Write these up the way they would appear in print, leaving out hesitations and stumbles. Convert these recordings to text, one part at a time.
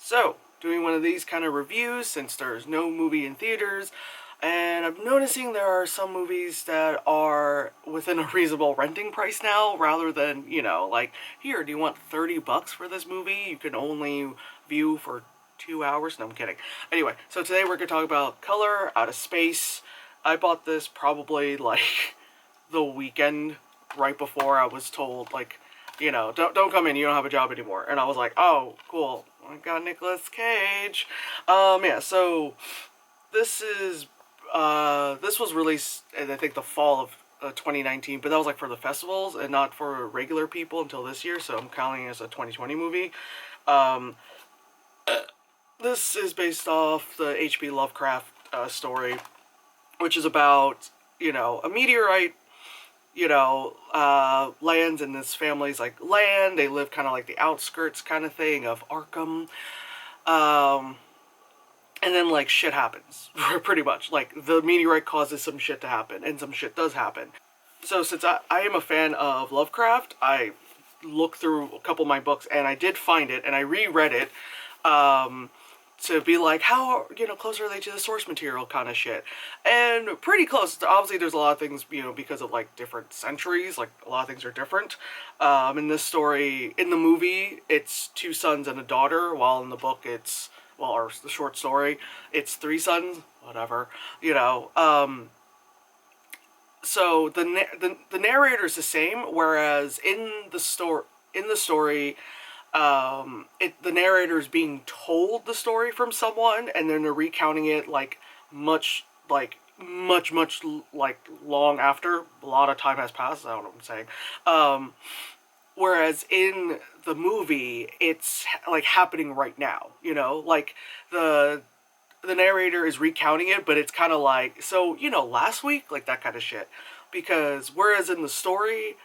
So, doing one of these kind of reviews since there's no movie in theaters, and I'm noticing there are some movies that are within a reasonable renting price now, rather than, like, here, do you want $30 for this movie? You can only view for 2 hours? No, I'm kidding. Anyway, so today we're going to talk about Color Out of Space. I bought this probably, like, the weekend right before I was told, like, don't come in, you don't have a job anymore. And I was like, oh, cool, I got Nicolas Cage. Yeah, so this was released in, I think, the fall of 2019, but that was like for the festivals and not for regular people until this year, so I'm counting it as a 2020 movie. This is based off the H.P. Lovecraft story, which is about, a meteorite lands in this family's, like, land. They live kind of like the outskirts kind of thing of Arkham. And then, like, shit happens, pretty much. Like, the meteorite causes some shit to happen, and some shit does happen. So since I am a fan of Lovecraft, I looked through a couple of my books, and I did find it, and I reread it, to be like, how, close are they to the source material kind of shit. And pretty close. Obviously, there's a lot of things, because of, like, different centuries. Like, a lot of things are different. In this story, in the movie, it's 2 sons and a daughter, while in the book it's, well, or the short story, it's 3 sons, whatever, So the narrator's the same, whereas in the story, the narrator's being told the story from someone, and then they're recounting it, like, much long after a lot of time has passed. I don't know what I'm saying. Whereas in the movie, it's, like, happening right now, like, the narrator is recounting it, but it's kind of like, so, last week, like, that kind of shit. Because whereas in the story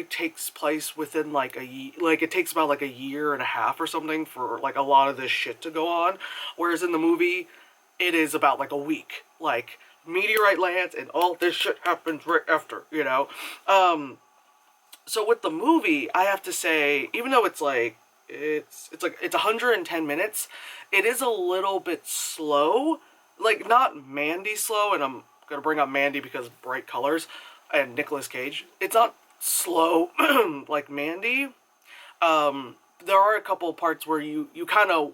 takes place within, like, it takes about, like, a year and a half or something for, like, a lot of this shit to go on. Whereas in the movie, it is about, like, a week. Like, meteorite lands and all this shit happens right after, So with the movie, I have to say, even though it's like, it's 110 minutes, it is a little bit slow. Like, not Mandy slow, and I'm gonna bring up Mandy because of bright colors and Nicolas Cage. It's not slow like Mandy. There are a couple of parts where you kind of,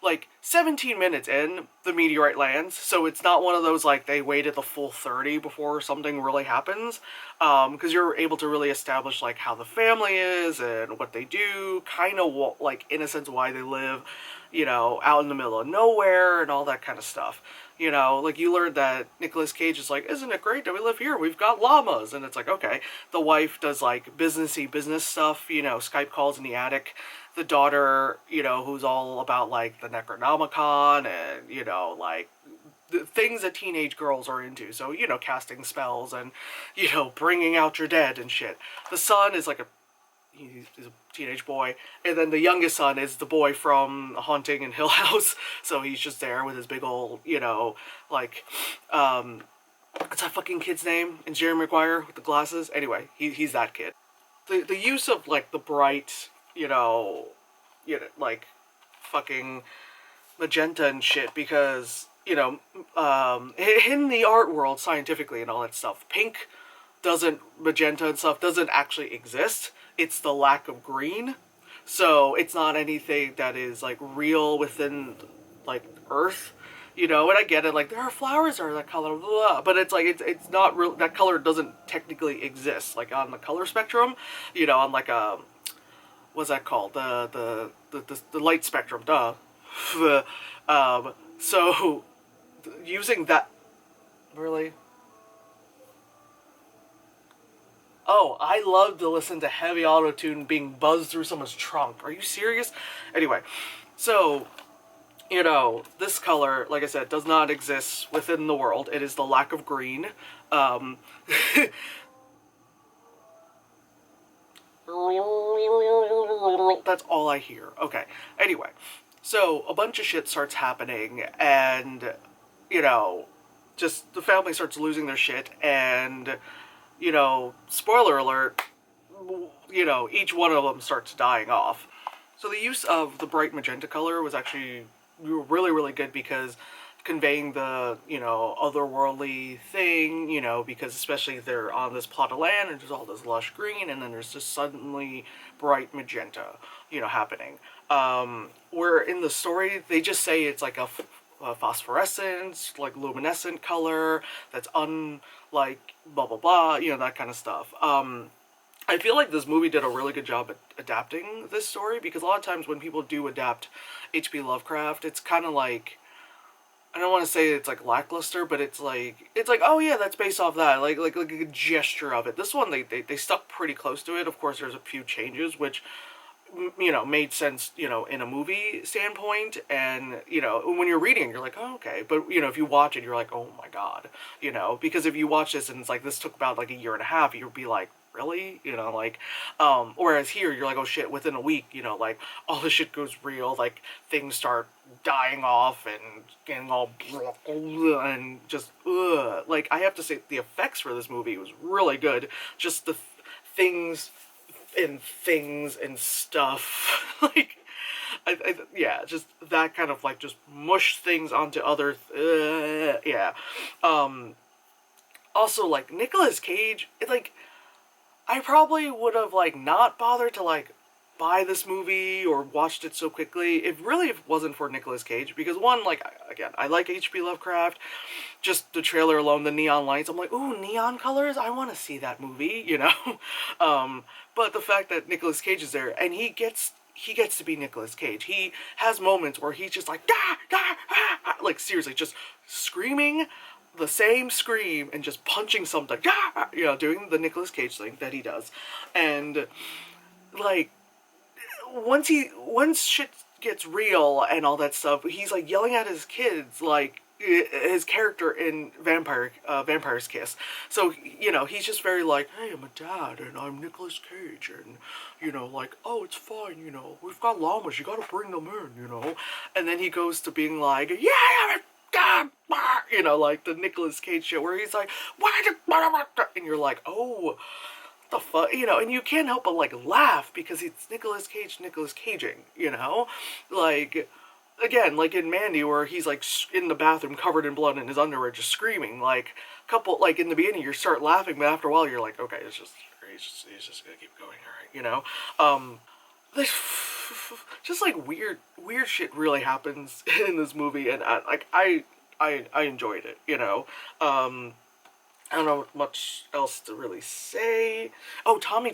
like, 17 minutes in, the meteorite lands, so it's not one of those, like, they waited the full 30 before something really happens, because you're able to really establish, like, how the family is and what they do, kind of, like, in a sense, why they live, out in the middle of nowhere and all that kind of stuff. Like, you learned that Nicolas Cage is like, isn't it great that we live here? We've got llamas. And it's like, okay. The wife does, like, businessy business stuff, Skype calls in the attic. The daughter, who's all about, like, the Necronomicon and, like, the things that teenage girls are into. So, casting spells and, bringing out your dead and shit. The son is, like, he's a teenage boy, and then the youngest son is the boy from Haunting in Hill House, so he's just there with his big old, like, what's that fucking kid's name in Jerry Maguire with the glasses? Anyway, he's that kid. The use of, like, the bright, like, fucking magenta and shit, because, in the art world, scientifically and all that stuff, pink magenta and stuff doesn't actually exist. It's the lack of green. So it's not anything that is, like, real within, like, Earth, and I get it, like, there are flowers that are that color, blah, blah, but it's like, it's not real, that color doesn't technically exist, like, on the color spectrum, on, like, what's that called, the light spectrum, duh. So, using that, really? Oh, I love to listen to heavy auto-tune being buzzed through someone's trunk. Are you serious? Anyway, so, this color, like I said, does not exist within the world. It is the lack of green. That's all I hear. Okay. Anyway, so a bunch of shit starts happening, and, just the family starts losing their shit, and, spoiler alert, each one of them starts dying off. So the use of the bright magenta color was actually really, really good because conveying the, otherworldly thing, because especially they're on this plot of land and there's all this lush green and then there's just suddenly bright magenta, happening. Where in the story, they just say it's like a phosphorescence, like luminescent color that's unlike blah blah blah, that kind of stuff. I feel like this movie did a really good job at adapting this story because a lot of times when people do adapt H.P. Lovecraft, it's kind of like, I don't want to say it's like lackluster, but it's like oh yeah, that's based off that, like a gesture of it. This one they stuck pretty close to it. Of course, there's a few changes which made sense, in a movie standpoint, and, when you're reading, you're like, oh, okay, but, if you watch it, you're like, oh my god, because if you watch this and it's like, this took about, like, a year and a half, you'll be like, really? Whereas here, you're like, oh shit, within a week, like, all the shit goes real, like, things start dying off and getting all and just, ugh. Like, I have to say, the effects for this movie was really good, just the things and stuff like yeah, just that kind of like just mush things onto other yeah. Also, like, Nicolas Cage, I probably would have like not bothered to like buy this movie or watched it so quickly if really it wasn't for Nicolas Cage, because one, like, again, I like H.P. Lovecraft. Just the trailer alone, the neon lights, I'm like, ooh, neon colors, I want to see that movie, but the fact that Nicolas Cage is there and he gets to be Nicolas Cage. He has moments where he's just like, ah, ah, ah, ah, like, seriously, just screaming the same scream and just punching something, ah, ah, doing the Nicolas Cage thing that he does. And like, once shit gets real and all that stuff, he's like yelling at his kids, like his character in Vampire's Kiss. So, he's just very like, hey, I'm a dad and I'm Nicolas Cage, and, like, oh, it's fine, we've got llamas, you gotta bring them in, and then he goes to being like, yeah, like the Nicolas Cage shit where he's like, and you're like, oh, the fuck, and you can't help but like laugh because it's Nicolas Caging, like, again, like in Mandy, where he's like in the bathroom covered in blood in his underwear just screaming, like, like in the beginning you start laughing, but after a while you're like, okay, he's just gonna keep going, all right, there's just like weird shit really happens in this movie, and I enjoyed it, I don't know much else to really say. Oh, I'm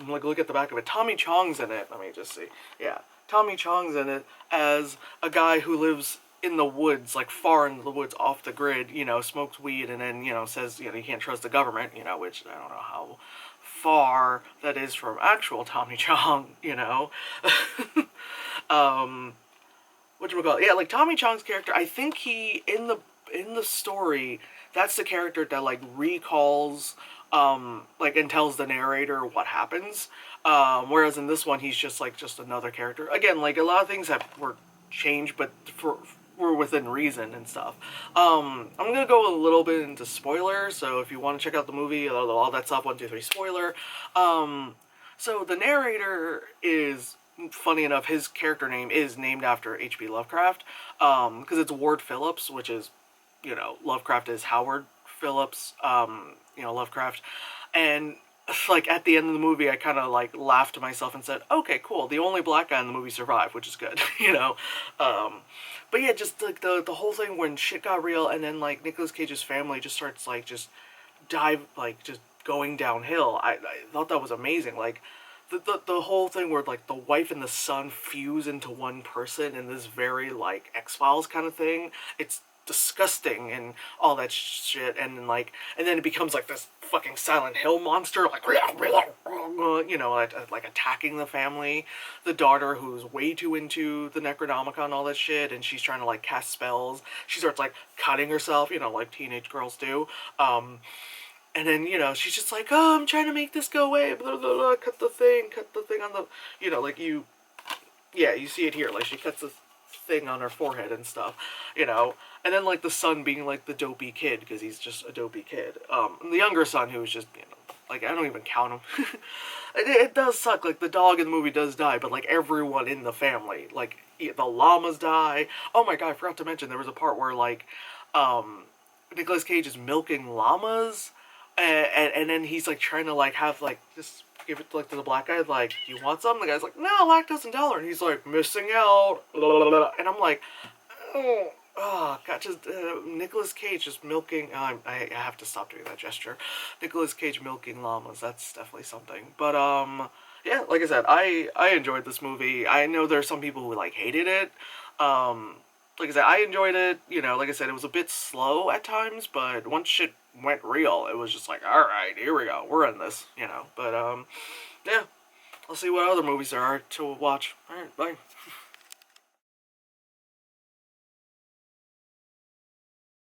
like, look at the back of it. Tommy Chong's in it. Let me just see. Yeah, Tommy Chong's in it as a guy who lives in the woods, like far in the woods off the grid, smokes weed and then, says, you can't trust the government, which I don't know how far that is from actual Tommy Chong, whatchamacallit? Yeah, like Tommy Chong's character, I think he, in the story, that's the character that like recalls like, and tells the narrator what happens, whereas in this one he's just another character. Again, like, a lot of things were changed, but were within reason and stuff. I'm gonna go a little bit into spoilers, so if you want to check out the movie, all that stuff, 1, 2, 3, spoiler. So the narrator is, funny enough, his character name is named after H.P. Lovecraft, because it's Ward Phillips, which is, Lovecraft is Howard Phillips, Lovecraft. And, like, at the end of the movie, I kind of, like, laughed to myself and said, okay, cool, the only black guy in the movie survived, which is good, But yeah, just, like, the whole thing when shit got real, and then, like, Nicolas Cage's family just starts, like, just going downhill. I thought that was amazing. Like, the whole thing where, like, the wife and the son fuse into one person in this very, like, X-Files kind of thing. It's disgusting and all that shit, and then it becomes like this fucking Silent Hill monster, like, like attacking the family, the daughter who's way too into the Necronomicon and all that shit, and she's trying to like cast spells. She starts like cutting herself, like teenage girls do, and then, she's just like, oh, I'm trying to make this go away, blah, blah, blah, cut the thing on the, like, you see it here, like, she cuts the thing on her forehead and stuff, and then, like, the son being, like, the dopey kid, because he's just a dopey kid, and the younger son who's just, Like, I don't even count them. It does suck. Like, the dog in the movie does die, but, like, everyone in the family. Like, the llamas die. Oh my god, I forgot to mention, there was a part where, like, Nicolas Cage is milking llamas, and then he's, like, trying to, like, have, like, just give it, like, to the black guy, like, do you want some? The guy's like, no, lactose intolerant. And he's like, missing out. And I'm like, oh, God, just Nicolas Cage just milking. I have to stop doing that gesture. Nicolas Cage milking llamas. That's definitely something. But yeah, like I said, I enjoyed this movie. I know there's some people who like hated it. Like I said, I enjoyed it. You know, like I said, it was a bit slow at times, but once shit went real, it was just like, all right, here we go, we're in this. You know, but yeah, I'll see what other movies there are to watch. All right, bye.